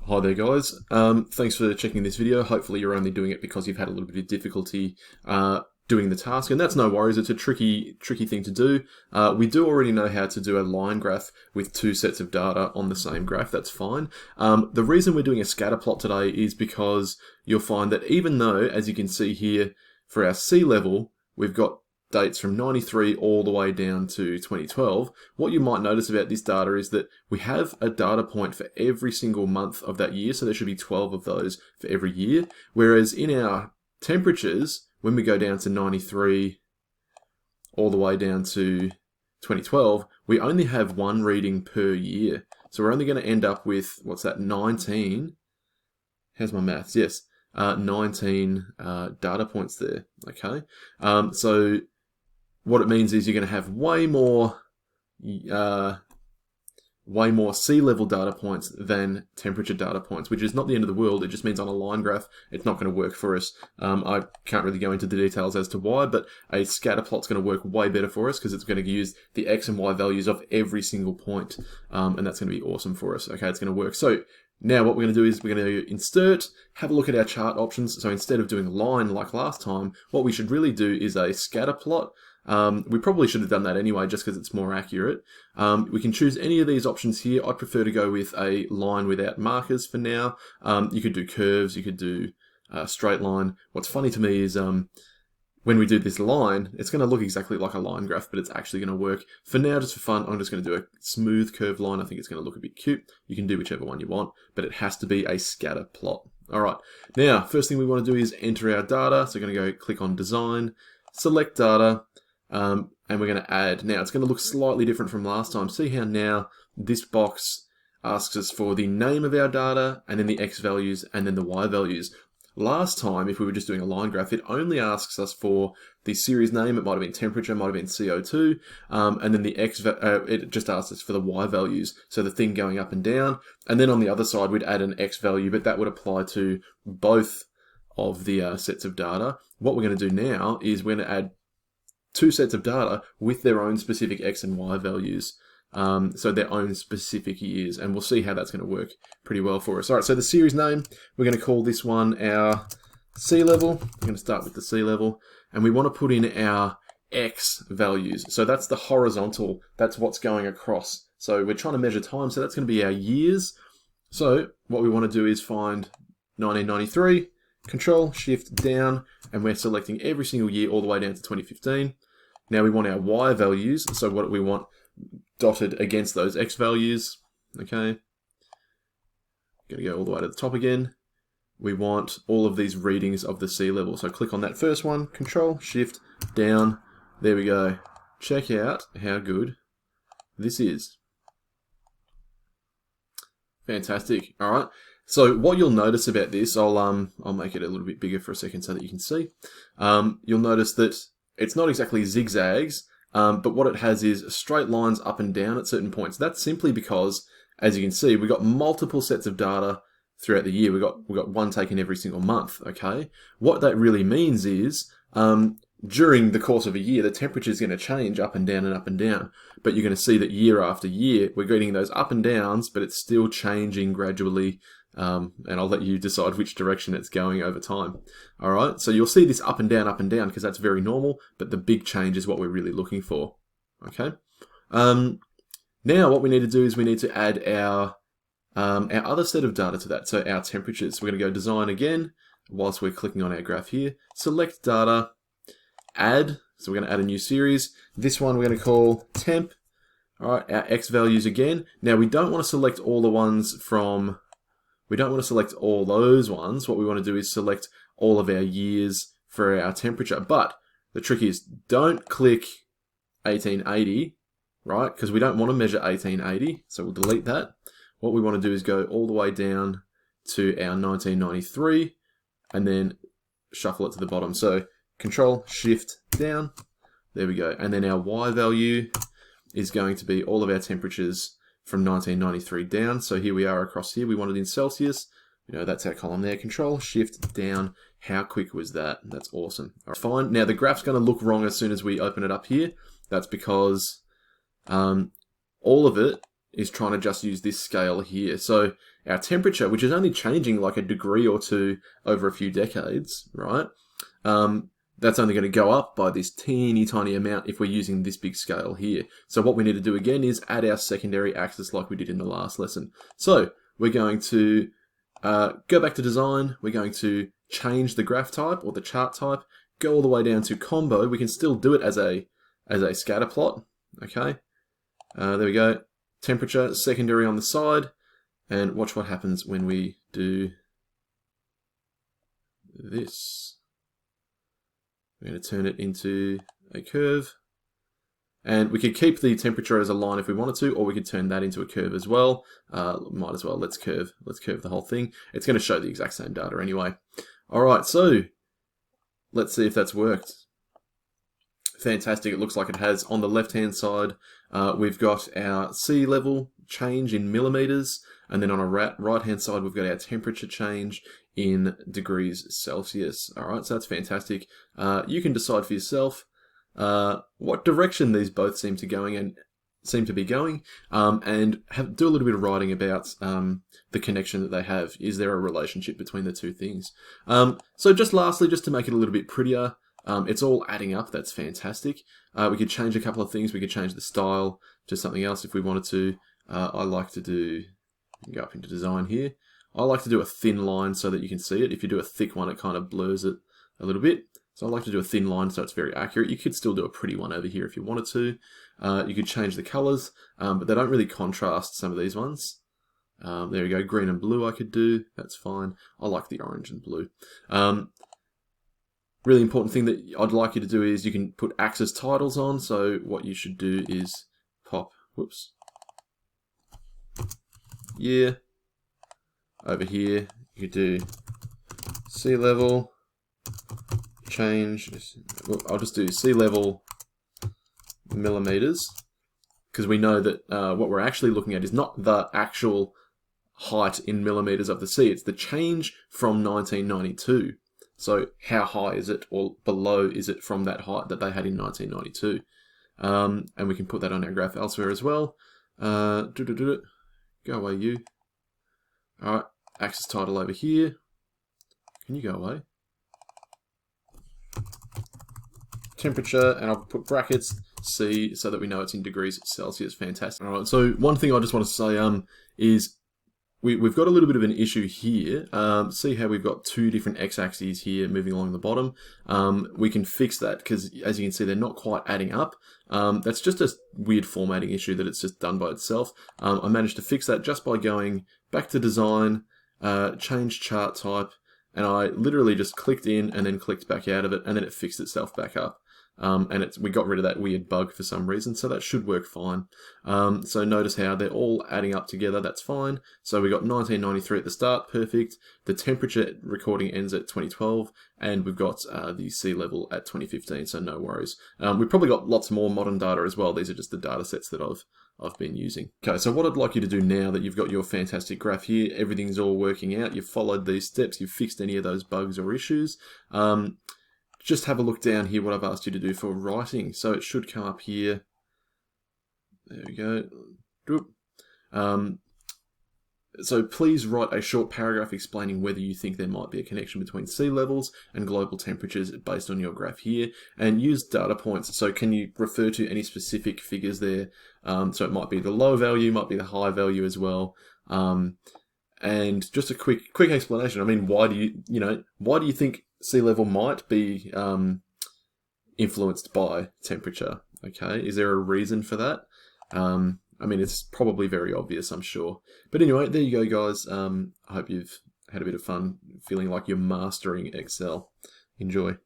Hi there guys, thanks for checking this video. Hopefully you're only doing it because you've had a little bit of difficulty doing the task, and that's no worries. It's a tricky thing to do. We do already know how to do a line graph with two sets of data on the same graph. That's fine. The reason we're doing a scatter plot today is because you'll find that even though, as you can see here, for our sea level, we've got dates from 93 all the way down to 2012, what you might notice about this data is that we have a data point for every single month of that year, so there should be 12 of those for every year, whereas in our temperatures, when we go down to 93 all the way down to 2012, we only have one reading per year. So we're only going to end up with, what's that, 19, how's my maths? Yes, 19 data points there, okay? So what it means is you're going to have way more sea level data points than temperature data points, which is not the end of the world. It just means on a line graph, it's not going to work for us. I can't really go into the details as to why, but a scatter plot's going to work way better for us because it's going to use the X and Y values of every single point, and that's going to be awesome for us. Okay, it's going to work. So now what we're going to do is we're going to insert, have a look at our chart options. So instead of doing line like last time, what we should really do is a scatter plot. We probably should have done that anyway, just because it's more accurate. We can choose any of these options here. I prefer to go with a line without markers for now. You could do curves, you could do straight line. What's funny to me is when we do this line, it's going to look exactly like a line graph, but it's actually going to work. For now, just for fun, I'm just going to do a smooth curved line. I think it's going to look a bit cute. You can do whichever one you want, but it has to be a scatter plot. All right, now, first thing we want to do is enter our data. So we're going to go click on design, select data, and we're going to add. Now, it's going to look slightly different from last time. See how now this box asks us for the name of our data, and then the X values, and then the Y values. Last time, if we were just doing a line graph, it only asks us for the series name. It might have been temperature, might have been CO2, and then the it just asks us for the Y values, so the thing going up and down. And then on the other side, we'd add an X value, but that would apply to both of the sets of data. What we're going to do now is we're going to add two sets of data with their own specific X and Y values. So their own specific years, and we'll see how that's going to work pretty well for us. All right, so the series name, we're going to call this one our sea level. We're going to start with the sea level, and we want to put in our X values. So that's the horizontal, that's what's going across. So we're trying to measure time, so that's going to be our years. So what we want to do is find 1993, Control Shift down, and we're selecting every single year all the way down to 2015. Now we want our Y values, so what we want dotted against those X values. Okay, going to go all the way to the top again. We want all of these readings of the sea level. So click on that first one, Control Shift down. There we go. Check out how good this is. Fantastic. All right. So what you'll notice about this, I'll make it a little bit bigger for a second so that you can see. You'll notice that it's not exactly zigzags. But what it has is straight lines up and down at certain points. That's simply because, as you can see, we've got multiple sets of data throughout the year. We've got one taken every single month, okay? What that really means is, during the course of a year, the temperature is going to change up and down and up and down. But you're going to see that year after year, we're getting those up and downs, but it's still changing gradually. And I'll let you decide which direction it's going over time. All right, so you'll see this up and down because that's very normal, but the big change is what we're really looking for. Okay. Now what we need to do is we need to add our other set of data to that, so our temperatures. So we're going to go design again, whilst we're clicking on our graph here, select data, add, so we're going to add a new series. This one we're going to call temp. All right, our X values again. Now we don't want to select all the ones from... We don't want to select all those ones. What we want to do is select all of our years for our temperature. But the trick is don't click 1880, right? Because we don't want to measure 1880. So we'll delete that. What we want to do is go all the way down to our 1993 and then shuffle it to the bottom. So Control Shift down. There we go. And then our Y value is going to be all of our temperatures from 1993 down. So here we are across here. We want it in Celsius. You know, that's our column there. Control Shift down. How quick was that? That's awesome. All right, fine. Now the graph's going to look wrong as soon as we open it up here. That's because all of it is trying to just use this scale here. So our temperature, which is only changing like a degree or two over a few decades, right? That's only going to go up by this teeny tiny amount if we're using this big scale here. So what we need to do again is add our secondary axis like we did in the last lesson. So we're going to go back to design. We're going to change the graph type or the chart type, go all the way down to combo. We can still do it as a scatter plot. Okay, there we go. Temperature, secondary on the side, and watch what happens when we do this. We're going to turn it into a curve, and we could keep the temperature as a line if we wanted to, or we could turn that into a curve as well. Might as well, let's curve the whole thing. It's going to show the exact same data anyway. Alright, so let's see if that's worked. Fantastic, it looks like it has. On the left hand side, we've got our sea level change in millimeters, and then on a right hand side we've got our temperature change in degrees Celsius. Alright, so that's fantastic. You can decide for yourself what direction these both seem to be going, and do a little bit of writing about the connection that they have. Is there a relationship between the two things? So just lastly, just to make it a little bit prettier, it's all adding up. That's fantastic. We could change a couple of things. We could change the style to something else if we wanted to. I like to do, go up into design here. I like to do a thin line so that you can see it. If you do a thick one, it kind of blurs it a little bit. So I like to do a thin line so it's very accurate. You could still do a pretty one over here if you wanted to. You could change the colors, but they don't really contrast some of these ones. There we go, green and blue I could do. That's fine. I like the orange and blue. Really important thing that I'd like you to do is you can put axis titles on. So what you should do is pop, whoops, yeah, over here you could do sea level change. I'll just do sea level millimeters, because we know that what we're actually looking at is not the actual height in millimeters of the sea, it's the change from 1992. So how high is it, or below is it from that height that they had in 1992? And we can put that on our graph elsewhere as well. Go away, you. Alright, axis title over here. Can you go away? Temperature, and I'll put brackets C so that we know it's in degrees Celsius. Fantastic. Alright, so one thing I just want to say is we've got a little bit of an issue here. See how we've got two different x-axes here moving along the bottom. We can fix that because, as you can see, they're not quite adding up. That's just a weird formatting issue that it's just done by itself. I managed to fix that just by going back to design, change chart type, and I literally just clicked in and then clicked back out of it, and then it fixed itself back up. And we got rid of that weird bug for some reason, so that should work fine. So notice how they're all adding up together, that's fine. So we got 1993 at the start, perfect. The temperature recording ends at 2012, and we've got the sea level at 2015, so no worries. We've probably got lots more modern data as well. These are just the data sets that I've been using. Okay, so what I'd like you to do now that you've got your fantastic graph here, everything's all working out, you've followed these steps, you've fixed any of those bugs or issues, just have a look down here what I've asked you to do for writing. So it should come up here. There we go. So please write a short paragraph explaining whether you think there might be a connection between sea levels and global temperatures based on your graph here, and use data points. So can you refer to any specific figures there? So it might be the low value, might be the high value as well. And just a quick explanation. I mean, why do you think sea level might be influenced by temperature? Okay, is there a reason for that? I mean, it's probably very obvious, I'm sure. But anyway, there you go, guys. I hope you've had a bit of fun feeling like you're mastering Excel. Enjoy.